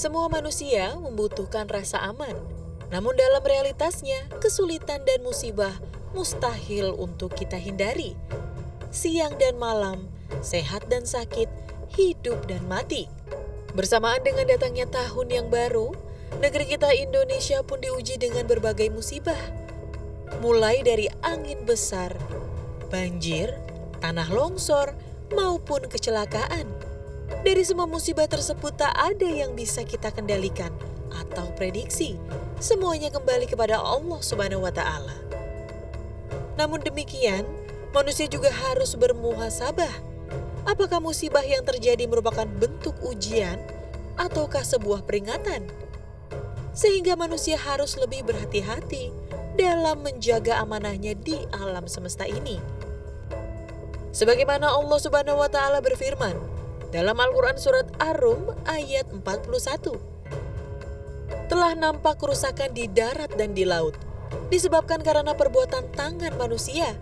Semua manusia membutuhkan rasa aman. Namun dalam realitasnya, kesulitan dan musibah mustahil untuk kita hindari. Siang dan malam, sehat dan sakit, hidup dan mati. Bersamaan dengan datangnya tahun yang baru, negeri kita Indonesia pun diuji dengan berbagai musibah. Mulai dari angin besar, banjir, tanah longsor, maupun kecelakaan. Dari semua musibah tersebut tak ada yang bisa kita kendalikan atau prediksi. Semuanya kembali kepada Allah Subhanahu wa Ta'ala. Namun demikian, manusia juga harus bermuhasabah. Apakah musibah yang terjadi merupakan bentuk ujian ataukah sebuah peringatan? Sehingga manusia harus lebih berhati-hati dalam menjaga amanahnya di alam semesta ini. Sebagaimana Allah Subhanahu wa Ta'ala berfirman dalam Al-Quran Surat Ar-Rum ayat 41. Telah nampak kerusakan di darat dan di laut, disebabkan karena perbuatan tangan manusia,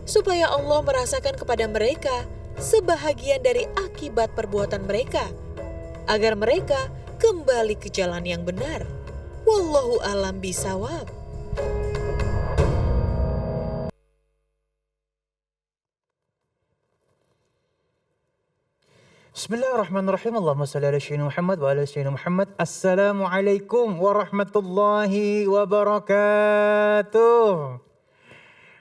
supaya Allah merasakan kepada mereka sebahagian dari akibat perbuatan mereka, agar mereka kembali ke jalan yang benar. Wallahu a'lam bishawab. Bismillahirrahmanirrahim. Allahumma salli ala sayyidina Muhammad wa ala sayyidina Muhammad. Assalamualaikum warahmatullahi wabarakatuh.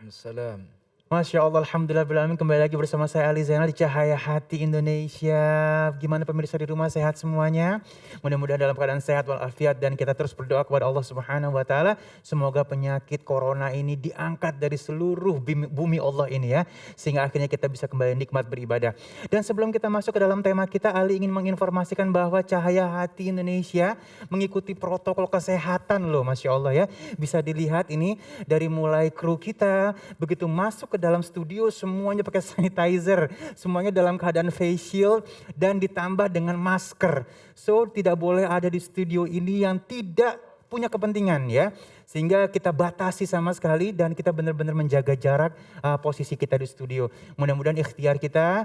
Salam. Masya Allah, Alhamdulillah, kembali lagi bersama saya Ali Zainal di Cahaya Hati Indonesia. Gimana pemirsa di rumah, sehat semuanya? Mudah-mudahan dalam keadaan sehat walafiat, dan kita terus berdoa kepada Allah Subhanahu wa Ta'ala. Semoga penyakit corona ini diangkat dari seluruh bumi Allah ini ya, sehingga akhirnya kita bisa kembali nikmat beribadah. Dan sebelum kita masuk ke dalam tema kita, Ali ingin menginformasikan bahwa Cahaya Hati Indonesia mengikuti protokol kesehatan loh, Masya Allah ya. Bisa dilihat ini dari mulai kru kita, begitu masuk ke dalam studio semuanya pakai sanitizer, semuanya dalam keadaan face shield dan ditambah dengan masker. So tidak boleh ada di studio ini yang tidak punya kepentingan ya. Sehingga kita batasi sama sekali dan kita benar-benar menjaga jarak posisi kita di studio. Mudah-mudahan ikhtiar kita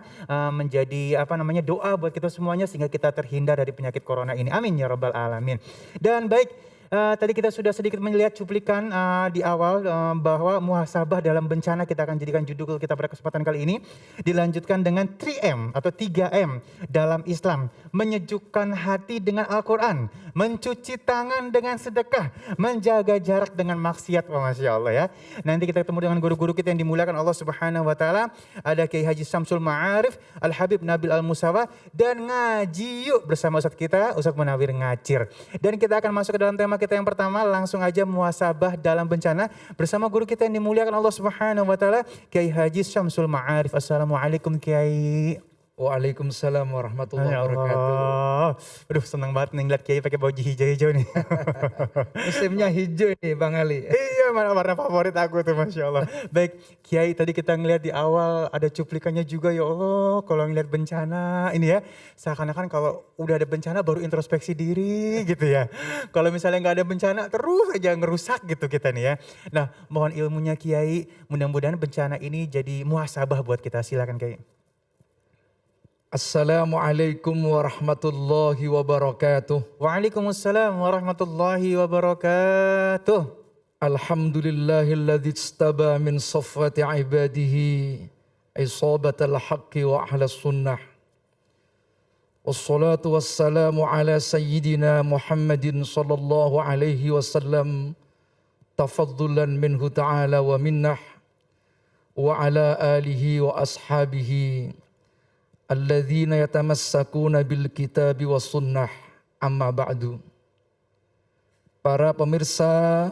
menjadi doa buat kita semuanya sehingga kita terhindar dari penyakit corona ini. Amin ya rabbal alamin. Dan baik, tadi kita sudah sedikit melihat cuplikan di awal bahwa muhasabah dalam bencana kita akan jadikan judul kita pada kesempatan kali ini. Dilanjutkan dengan 3M atau 3M dalam Islam. Menyejukkan hati dengan Al-Quran, mencuci tangan dengan sedekah, menjaga jarak dengan maksiat. Masya Allah ya. Nanti kita ketemu dengan guru-guru kita yang dimuliakan Allah Subhanahu wa Ta'ala. Ada Kiai Haji Samsul Ma'arif, Al-Habib Nabil Al-Musawa, dan ngaji yuk bersama Ustadz kita, Ustadz Munawir Ngacir. Dan kita akan masuk ke dalam tema kita yang pertama, langsung aja muhasabah dalam bencana bersama guru kita yang dimuliakan Allah Subhanahu wa Ta'ala, Kiai Haji Samsul Ma'arif. Assalamualaikum Kiai. Waalaikumsalam warahmatullahi wabarakatuh. Aduh, senang banget nih ngeliat Kiai pakai baju hijau-hijau nih. Musimnya hijau nih Bang Ali. Iya, warna favorit aku tuh, Masya Allah. Baik Kiai, tadi kita ngeliat di awal ada cuplikannya juga, ya Allah, kalau ngeliat bencana ini ya, seakan-akan kalau udah ada bencana baru introspeksi diri gitu ya. Kalau misalnya nggak ada bencana terus aja ngerusak gitu kita nih ya. Nah, mohon ilmunya Kiai, mudah-mudahan bencana ini jadi muhasabah buat kita. Silakan Kiai. Assalamualaikum warahmatullahi wabarakatuh. Waalaikumsalam warahmatullahi wabarakatuh. Alhamdulillahilladzi istaba min safwati ibadihi isabatal haqqi wa ahlas sunnah. Wassalatu wassalamu ala sayyidina Muhammadin sallallahu alaihi wasallam tafaddulan minhu ta'ala wa minnah wa ala alihi wa ashabihi alladzina yatamassakuna bil kitabi was sunnah, amma ba'du. Para pemirsa,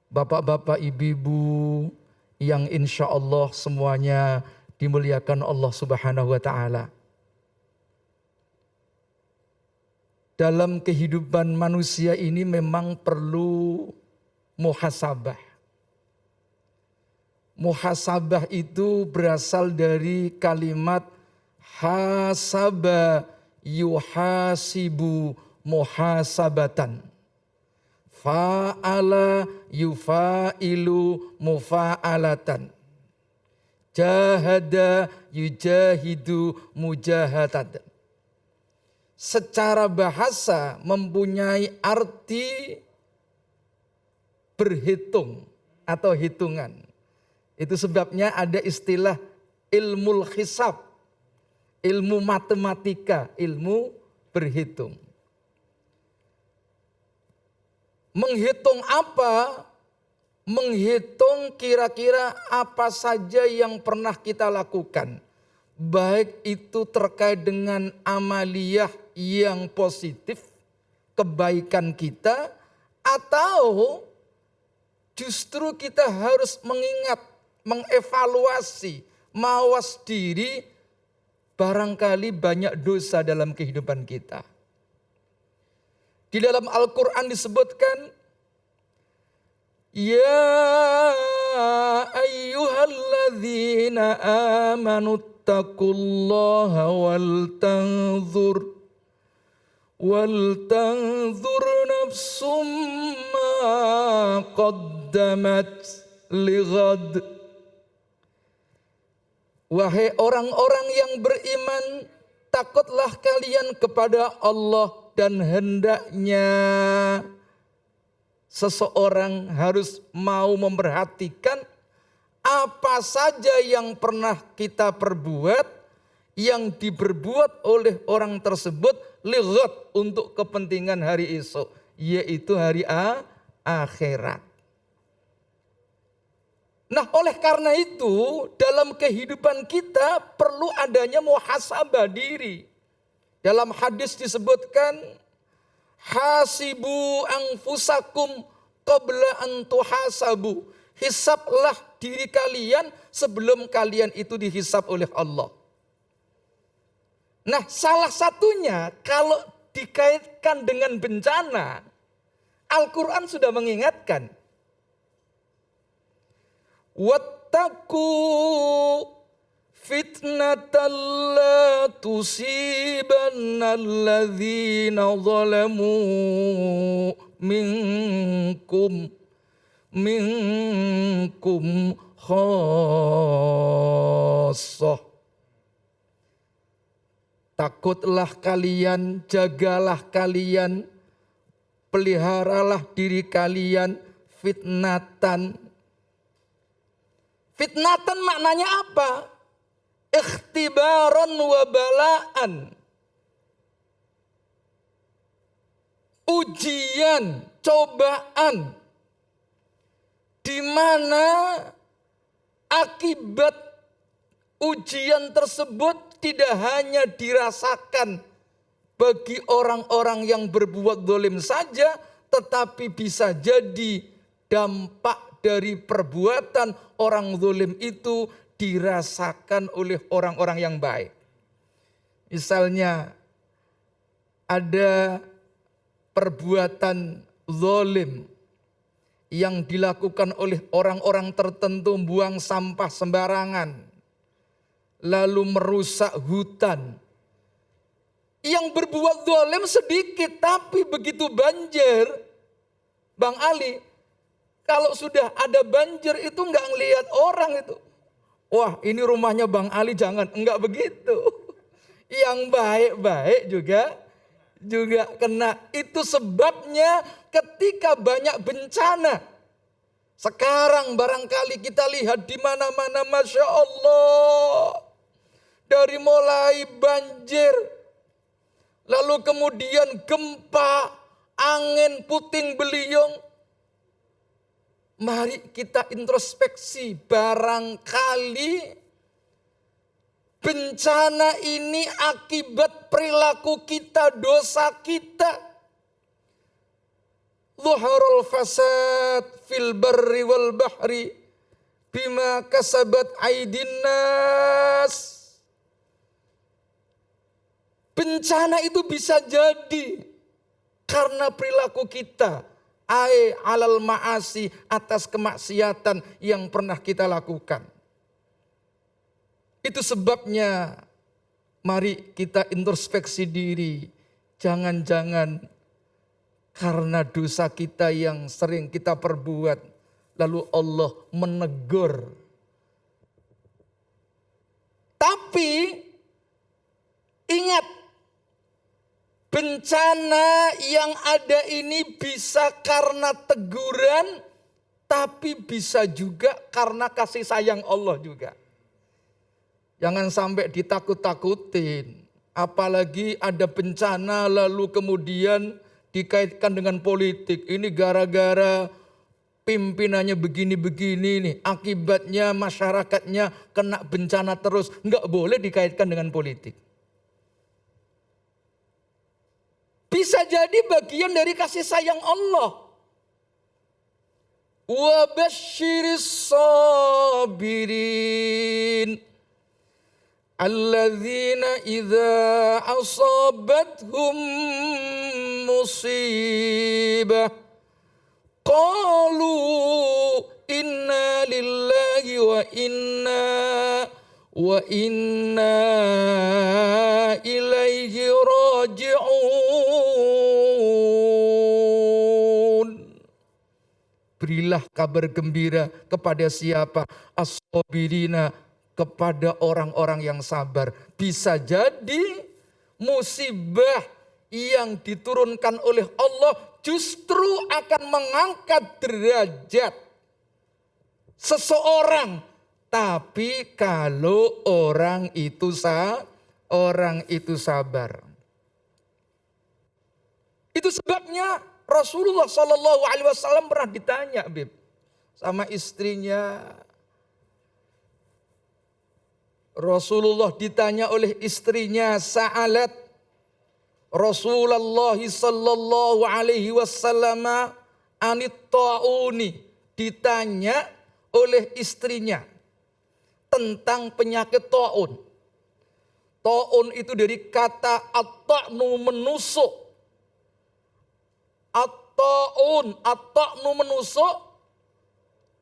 bapak-bapak, ibu-ibu yang insya Allah semuanya dimuliakan Allah Subhanahu wa Ta'ala. Dalam kehidupan manusia ini memang perlu muhasabah. Muhasabah itu berasal dari kalimat hasaba yuhasibu muhasabatan. Fa'ala yufailu mufa'alatan. Jahada yujahidu mujahadatan. secara bahasa mempunyai arti berhitung atau hitungan. Itu sebabnya ada istilah ilmu hisab, ilmu matematika, ilmu berhitung. Menghitung apa? Menghitung kira-kira apa saja yang pernah kita lakukan. Baik itu terkait dengan amaliyah yang positif, kebaikan kita, atau justru kita harus mengingat, mengevaluasi, mawas diri, barangkali banyak dosa dalam kehidupan kita. Di dalam Al-Quran disebutkan, Ya ayyuhalladzina amanu taqullaha wal tanzur nafsum ma qaddamat lighad. Wahai orang-orang yang beriman, takutlah kalian kepada Allah, dan hendaknya seseorang harus mau memperhatikan apa saja yang pernah kita perbuat, yang diperbuat oleh orang tersebut lighat, untuk kepentingan hari esok, yaitu hari akhirat. Nah, oleh karena itu dalam kehidupan kita perlu adanya muhasabah diri. Dalam hadis disebutkan, hasibu anfusakum qabla an tuhasabu. Hisablah diri kalian sebelum kalian itu dihisab oleh Allah. Nah, salah satunya kalau dikaitkan dengan bencana, Al-Quran sudah mengingatkan, wattaqu fitnatan la tusibanna alladzina zalamu minkum khassah. Takutlah kalian, jagalah kalian, peliharalah diri kalian fitnatan. Fitnatan maknanya apa? Ikhtibaron wa balaan. Ujian, cobaan. Di mana akibat ujian tersebut tidak hanya dirasakan bagi orang-orang yang berbuat zalim saja, tetapi bisa jadi dampak dari perbuatan orang zalim itu dirasakan oleh orang-orang yang baik. Misalnya ada perbuatan zalim yang dilakukan oleh orang-orang tertentu, buang sampah sembarangan, lalu merusak hutan. Yang berbuat zalim sedikit, tapi begitu banjir, Bang Ali, kalau sudah ada banjir itu enggak ngelihat orang itu. Wah, ini rumahnya Bang Ali, jangan, enggak begitu. Yang baik-baik juga kena. Itu sebabnya ketika banyak bencana. Sekarang barangkali kita lihat di mana-mana, Masya Allah. Dari mulai banjir, lalu kemudian gempa, angin puting beliung. Mari kita introspeksi, barangkali bencana ini akibat perilaku kita, dosa kita. Zuharul fasad fil barri wal bahri bima kasabat aydin nas. Bencana itu bisa jadi karena perilaku kita. Alal ma'asi, atas kemaksiatan yang pernah kita lakukan. Itu sebabnya mari kita introspeksi diri. Jangan-jangan karena dosa kita yang sering kita perbuat, lalu Allah menegur. Tapi ingat, Bencana yang ada ini bisa karena teguran, tapi bisa juga karena kasih sayang Allah juga. Jangan sampai ditakut-takutin. Apalagi ada bencana lalu kemudian dikaitkan dengan politik. Ini gara-gara pimpinannya begini-begini nih. Akibatnya masyarakatnya kena bencana terus. Enggak boleh dikaitkan dengan politik. Bisa jadi bagian dari kasih sayang Allah. Wa basyiris sabirin alladzina idza asabathum musibah qalu inna lillahi wa inna ilaihi raji'un. Berilah kabar gembira kepada siapa? As-sabirina, kepada orang-orang yang sabar. Bisa jadi musibah yang diturunkan oleh Allah justru akan mengangkat derajat seseorang. Tapi kalau orang itu sabar. Itu sebabnya Rasulullah SAW pernah ditanya, Bib, sama istrinya. Rasulullah ditanya oleh istrinya, Sa'alat Rasulullah sallallahu alaihi wasallam anit ta'uni. Ditanya oleh istrinya tentang penyakit ta'un. Ta'un itu dari kata at-ta'nu menusuk. At-ta'un, at-ta'nu menusuk.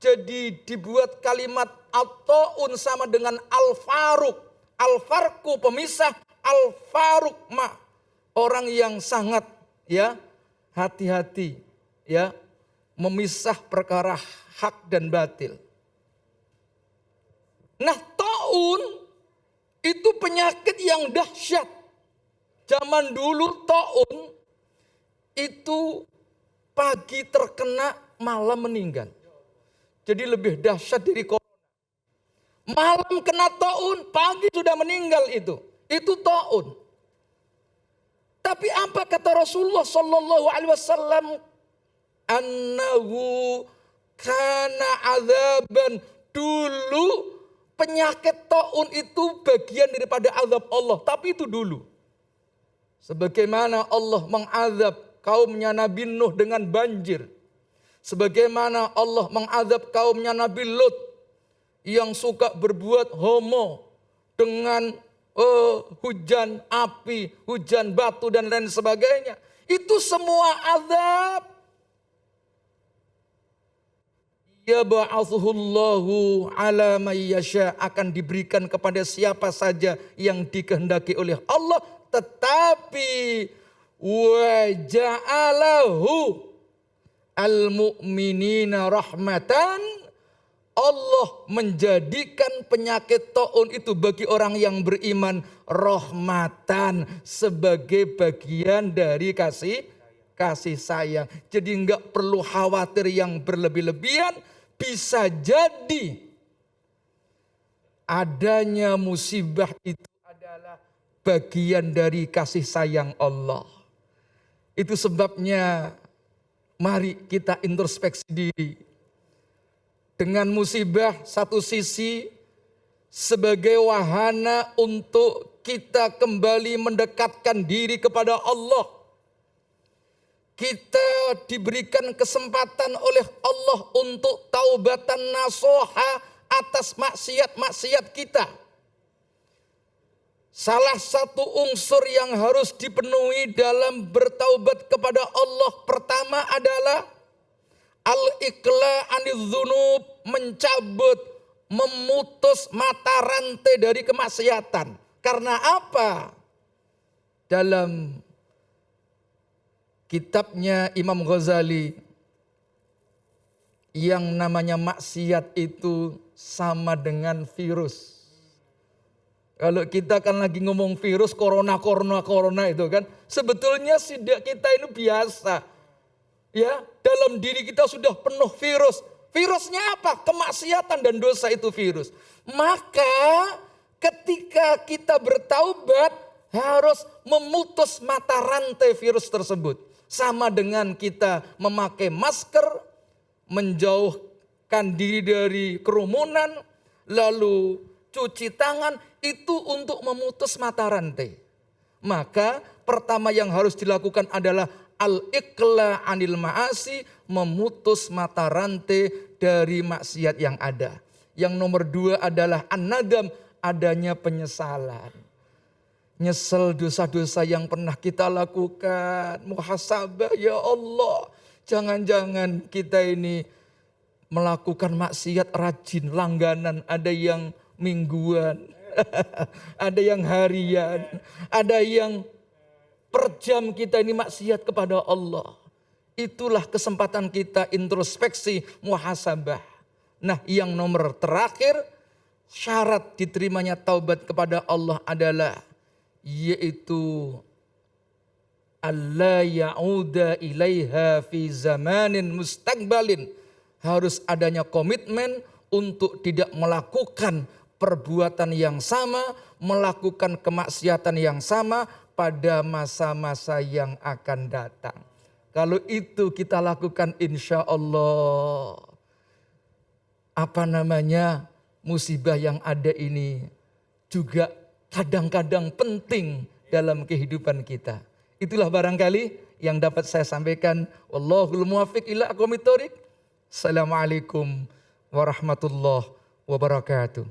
Jadi dibuat kalimat at-ta'un sama dengan al-faruq. Al-farqu pemisah, al-faruq orang yang sangat hati-hati memisah perkara hak dan batil. Nah, ta'un itu penyakit yang dahsyat. Zaman dulu ta'un itu pagi terkena, malam meninggal. Jadi lebih dahsyat dari corona. Malam kena ta'un, pagi sudah meninggal itu. Itu ta'un. Tapi apa kata Rasulullah sallallahu alaihi wasallam? Annahu kana azaban. Dulu penyakit ta'un itu bagian daripada azab Allah. Tapi itu dulu. Sebagaimana Allah mengazab kaumnya Nabi Nuh dengan banjir. Sebagaimana Allah mengazab kaumnya Nabi Lut yang suka berbuat homo dengan hujan api, hujan batu dan lain sebagainya. Itu semua azab. Ya ba'athuhullahu ala may yasha, akan diberikan kepada siapa saja yang dikehendaki oleh Allah. Tetapi wa ja'alahu al-mu'minina rahmatan, Allah menjadikan penyakit ta'un itu bagi orang yang beriman rahmatan, sebagai bagian dari kasih sayang. Jadi enggak perlu khawatir yang berlebih-lebihan. Bisa jadi adanya musibah itu adalah bagian dari kasih sayang Allah. Itu sebabnya mari kita introspeksi diri. Dengan musibah satu sisi sebagai wahana untuk kita kembali mendekatkan diri kepada Allah. Kita diberikan kesempatan oleh Allah untuk taubatan nasuha atas maksiat-maksiat kita. Salah satu unsur yang harus dipenuhi dalam bertaubat kepada Allah pertama adalah al-iqla anidz-dzunub, mencabut, memutus mata rantai dari kemaksiatan. Karena apa? Dalam kitabnya Imam Ghazali yang namanya maksiat itu sama dengan virus. Kalau kita kan lagi ngomong virus corona itu kan. Sebetulnya sidak kita ini biasa. Ya, dalam diri kita sudah penuh virus. Virusnya apa? Kemaksiatan dan dosa itu virus. Maka ketika kita bertaubat harus memutus mata rantai virus tersebut. Sama dengan kita memakai masker, menjauhkan diri dari kerumunan, lalu cuci tangan, itu untuk memutus mata rantai. Maka pertama yang harus dilakukan adalah al-iqla anil ma'asi, memutus mata rantai dari maksiat yang ada. Yang nomor 2 adalah an-nadam, adanya penyesalan. Nyesel dosa-dosa yang pernah kita lakukan. Muhasabah, ya Allah. Jangan-jangan kita ini melakukan maksiat rajin, langganan. Ada yang mingguan, ada yang harian, ada yang per jam kita ini maksiat kepada Allah. Itulah kesempatan kita introspeksi, muhasabah. Nah, yang nomor terakhir, syarat diterimanya taubat kepada Allah adalah yaitu alla ya'uda ilaiha fi zamanin mustaqbalin. Harus adanya komitmen untuk tidak melakukan perbuatan yang sama, melakukan kemaksiatan yang sama pada masa-masa yang akan datang. Kalau itu kita lakukan, insya Allah musibah yang ada ini juga kadang-kadang penting dalam kehidupan kita. Itulah barangkali yang dapat saya sampaikan. Wallahul muwaffiq ila aqwamit thoriq. Assalamualaikum warahmatullahi wabarakatuh.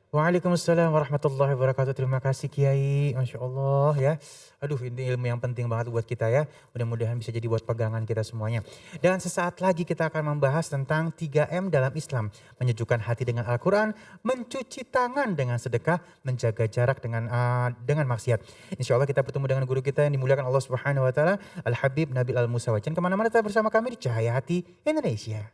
Waalaikumsalam warahmatullahi wabarakatuh. Terima kasih Kiai, Masya Allah ya. Aduh, ini ilmu yang penting banget buat kita ya. Mudah-mudahan bisa jadi buat pegangan kita semuanya. Dan sesaat lagi kita akan membahas tentang 3M dalam Islam. Menyejukkan hati dengan Al-Quran, mencuci tangan dengan sedekah, menjaga jarak dengan maksiat. Insya Allah kita bertemu dengan guru kita yang dimuliakan Allah Subhanahu Wa Taala, Al-Habib Nabil Al-Musawa. Jangan kemana-mana, tetap bersama kami di Cahaya Hati Indonesia.